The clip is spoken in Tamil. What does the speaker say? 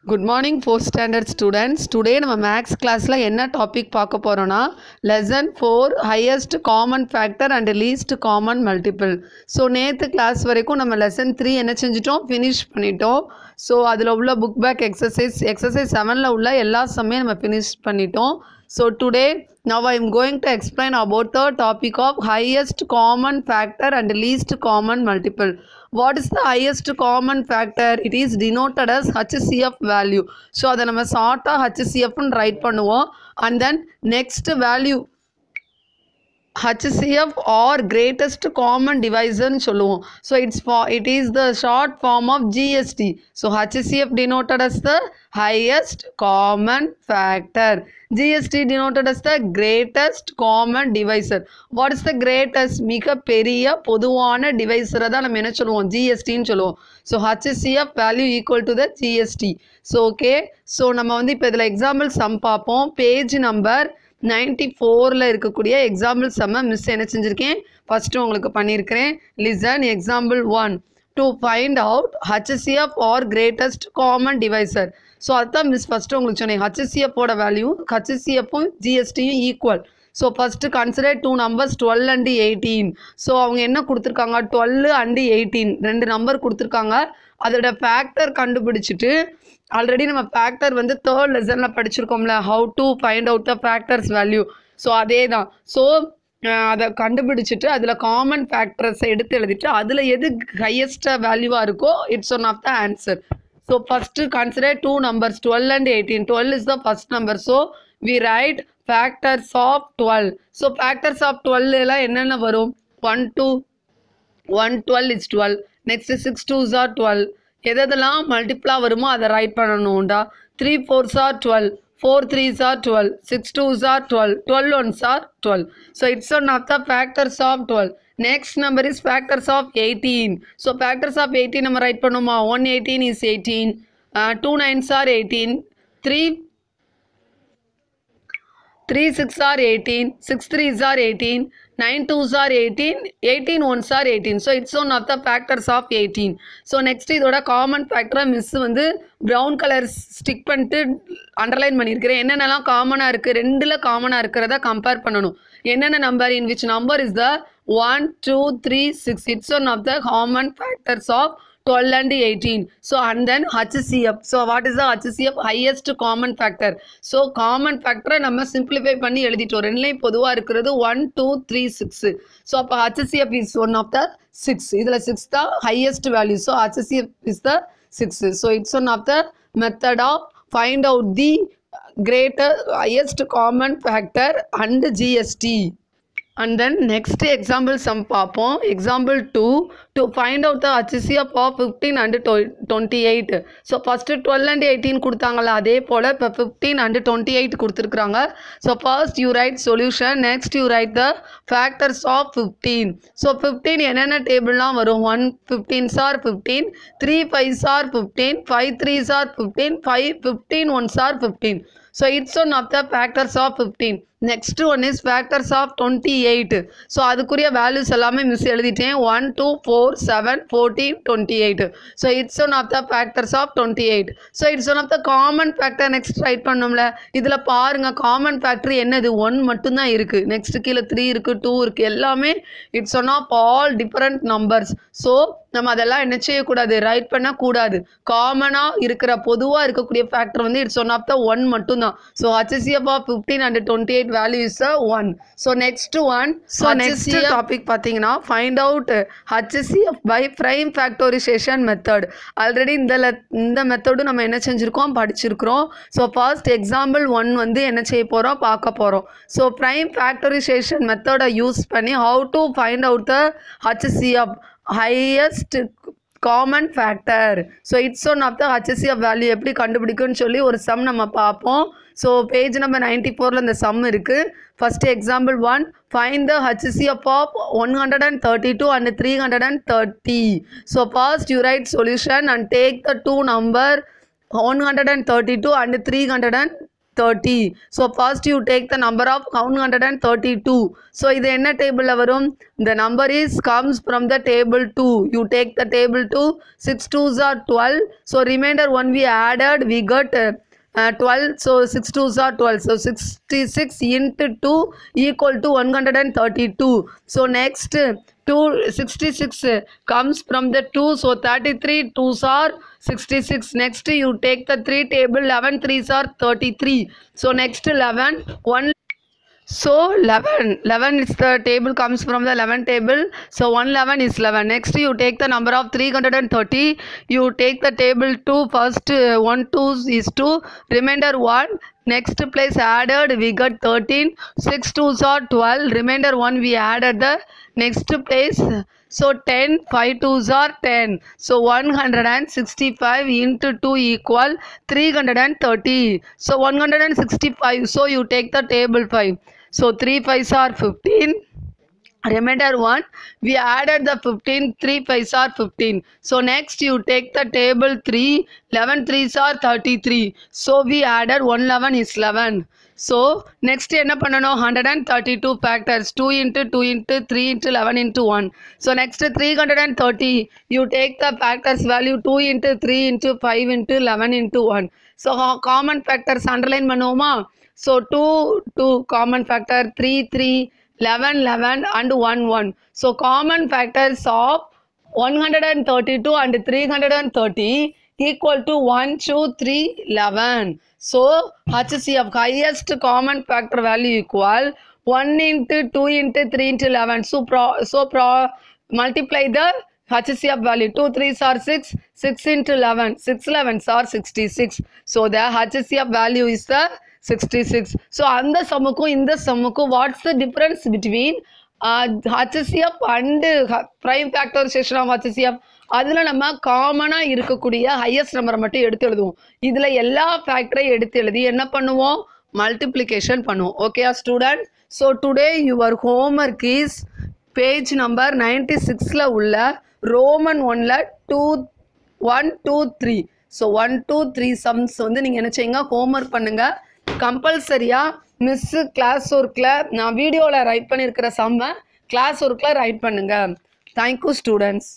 Good morning 4th standard students. Today நம்ம மேக்ஸ் கிளாஸில் என்ன டாபிக் பார்க்க போகிறோன்னா lesson 4 highest common factor and least common multiple. So நேற்று கிளாஸ் வரைக்கும் நம்ம லெசன் 3 என்ன செஞ்சிட்டோம், ஃபினிஷ் பண்ணிட்டோம். ஸோ அதில் உள்ள புக் பேக் எக்ஸசைஸ் 7ல் உள்ள எல்லா சம்மையும் நம்ம ஃபினிஷ் பண்ணிட்டோம். So today now I am going to explain about the topic of highest common factor and least common multiple. What is the highest common factor? It is denoted as HCF value. So அதை நம்ம ஷார்ட்டா HCF ன்னு ரைட் பண்ணுவோம். And then next value HCF or greatest common divisor ன்னு சொல்லுவோம். So it is the short form of GST. So HCF denoted as the highest common factor. GST denoted as the greatest common divisor. What is the greatest? மிக பெரிய பொதுவான divisor தான் நம்ம என்ன சொல்லுவோம், GST ன்னு சொல்லுவோம். So HCF value equal to the GST. So okay. So நம்ம வந்து இப்போ இதில் எக்ஸாம்பிள் சம் பார்ப்போம். பேஜ் நம்பர் 94ல் இருக்கக்கூடிய எக்ஸாம்பிள் சம்மை மிஸ் என்ன செஞ்சுருக்கேன், ஃபஸ்ட்டு உங்களுக்கு பண்ணியிருக்கிறேன். Listen example 1 to find out HCF or greatest common divisor. So அதுதான் மிஸ் ஃபஸ்ட்டு உங்களுக்கு சொன்னேன். HCFோட வேல்யூ HCFும் ஜிஎஸ்டியும் equal. So first consider 2 numbers 12 and 18. So அவங்க என்ன கொடுத்துருக்காங்க, 12 and 18 2 நம்பர் கொடுத்துருக்காங்க. அதோட ஃபேக்டர் கண்டுபிடிச்சிட்டு ஆல்ரெடி நம்ம ஃபேக்டர் வந்து 3rd லெசனில் படிச்சிருக்கோம்ல, how to find out the factors value. So அதே தான். ஸோ அதை கண்டுபிடிச்சிட்டு அதில் காமன் ஃபேக்டர்ஸை எடுத்து எழுதிட்டு அதில் எது ஹையஸ்ட்டாக வேல்யூவாக இருக்கோ it's one of the answer. So first consider 2 numbers 12 and 18. 12 is the first number. So we write factors of 12. So factors of 12 எல்லாம் என்னென்ன வரும், 112 is 12. Next 6 2s are 12. எதெல்லாம் மல்டிப்ளாக வருமோ அதை right பண்ணணும்டா. 3 4s are 12. 4 3s are 12. 6 2s are 12. 12 1s are 12. So it's one of the factors of 12. Next number is factors of 18. So factors of 18 நம்ம ரைட் பண்ணுமா. 118 is 18. 2 9s are 18. 3 6 are 18. 6 3s are 18. 9 2s are 18. 18 1s are 18. So it's one of the factors of 18. So next இதோட காமன் ஃபேக்டரை மிஸ் வந்து ப்ரௌன் கலர் ஸ்டிக் பண்ணிட்டு அண்டர்லைன் பண்ணியிருக்கிறேன். என்னென்னலாம் காமனாக இருக்குது, 2ல் காமனாக இருக்கிறத கம்பேர் பண்ணணும். என்னென்ன number, in which number is the 1 2 3 6. It's one of the common factors of 12 and 18. So and then HCF. So what is the HCF? Highest common factor. So common factor நம்ம simplify பண்ணி எழுதிட்டோம். ரெண்டுலையும் பொதுவாக இருக்கிறது 1 2 3 6. So அப்போ HCF is one of the 6. இதில் 6 தான் highest value. So HCF is the 6. So it's one of the method of find out the greater highest common factor and GST. And then next example sum பார்ப்போம். Example 2 to find out the HCF of 15 and 28. So first 12 and 18 கொடுத்தாங்களா, அதே போல் இப்போ 15 and 28 கொடுத்துருக்குறாங்க. So first you write solution, next you write the factors of 15. So 15 என்னென்ன டேபிள்லாம் வரும், 1 15s are 15, 3 5s are 15, 5 3s are 15, 5 15 1s are 15. So it's one of the factors of 15. Next one is factors of 28. So அதுக்குரிய வேல்யூஸ் எல்லாமே மிஸ் எழுதிட்டேன். 1 2 4 7 14 28. So it's one of the factors of 28. So it's one of the common factor. Next right பண்ணோம்ல, இதில் பாருங்க காமன் ஃபேக்டர் என்னது, 1 மட்டும்தான் இருக்குது. நெக்ஸ்ட் கீழே 3 இருக்குது, 2 இருக்குது, எல்லாமே it's one of all different numbers. So நம்ம அதெல்லாம் என்ன செய்யக்கூடாது, ரைட் பண்ணக்கூடாது. காமனாக இருக்கிற பொதுவாக இருக்கக்கூடிய ஃபேக்டர் வந்து இட்ஸ் ஒன் ஆஃப் த 1 மட்டும்தான். So HCF of 15 and 28 value is 1. So next one, so next topic பார்த்தீங்கன்னா find out HCF by prime factorization method. Already இந்த மெத்தடும் நம்ம என்ன செஞ்சுருக்கோம், படிச்சிருக்கிறோம். ஸோ ஃபர்ஸ்ட் எக்ஸாம்பிள் 1 வந்து என்ன செய்ய போகிறோம், பார்க்க போகிறோம். ஸோ prime factorization மெத்தடை யூஸ் பண்ணி how to find out the HCF highest common factor. So it's one of the HCF value எப்படி கண்டுபிடிக்கும்னு சொல்லி ஒரு சம் நம்ம பார்ப்போம். ஸோ பேஜ் நம்பர் 94ல் இந்த சம் இருக்குது. First example 1 find the HCF of 132 and 330. So first you write solution and take the two number 132 and 30. So first you take the number of 132. So இது என்ன டேபிள்ல வரும்? The number is comes from the table 2. You take the table 2. 6 2s are 12. So remainder 1 we added, we got 12. So 6 2s are 12. So 66 into 2 equal to 132. So next 66 comes from the 2. So 33 2s are 66. Next you take the 3 table, 11 3s are 33. So next 11 1. So 11 is the table comes from the 11 table. So 111 is 11. Next you take the number of 330. You take the table 2. First 1 2 is 2. Remainder 1. Next place added, we got 13. 6 2s are 12. Remainder 1 we added the next place. So 10 5 2s are 10. So 165 into 2 equal 330. So 165. So you take the table 5. So 3 5s are 15. Remainder 1 we added the 15. 3 5s are 15. So next you take the table 3. 11 3s are 33. So we added 111 is 11. So next என்ன பண்ணணும்? 132 factors. 2 into 2 into 3 into 11 into 1. So next 330 you take the factors value 2 into 3 into 5 into 11 into 1. So common factors underline பண்ணுவோமா? So 2 2 common factor, 3 3 11 11 and 1 1. So common factors of 132 and 330 equal to 1 2 3 11. So HCF highest common factor value equal 1 into 2 into 3 into 11. So multiply the HCF value. 2 3s are 6. 6 into 11. 6 11s are 66. So the HCF value is the 66. So அந்த சம்முக்கும் இந்த சம்முக்கும் what's the difference between HCF and prime factorization of HCF? அதில் நம்ம காமனாக இருக்கக்கூடிய ஹையஸ்ட் நம்பரை மட்டும் எடுத்து எழுதுவோம். இதில் எல்லா ஃபேக்டரையும் எடுத்து எழுதி என்ன பண்ணுவோம்? மல்டிப்ளிகேஷன் பண்ணுவோம். Okay student? So today your homework is page number 96ல் உள்ள ரோமன் 1ல் 1 2 3. ஸோ 1 2 3 சம்ஸ் வந்து நீங்கள் என்ன செய்யுங்க? ஹோம்ஒர்க் பண்ணுங்கள். கம்பல்சரியாக மிஸ்ஸு கிளாஸ் ஒர்க்கில் நான் வீடியோவில் ரைட் பண்ணியிருக்கிற சம்மை கிளாஸ் ஒர்க்கில் ரைட் பண்ணுங்கள். Thank you students.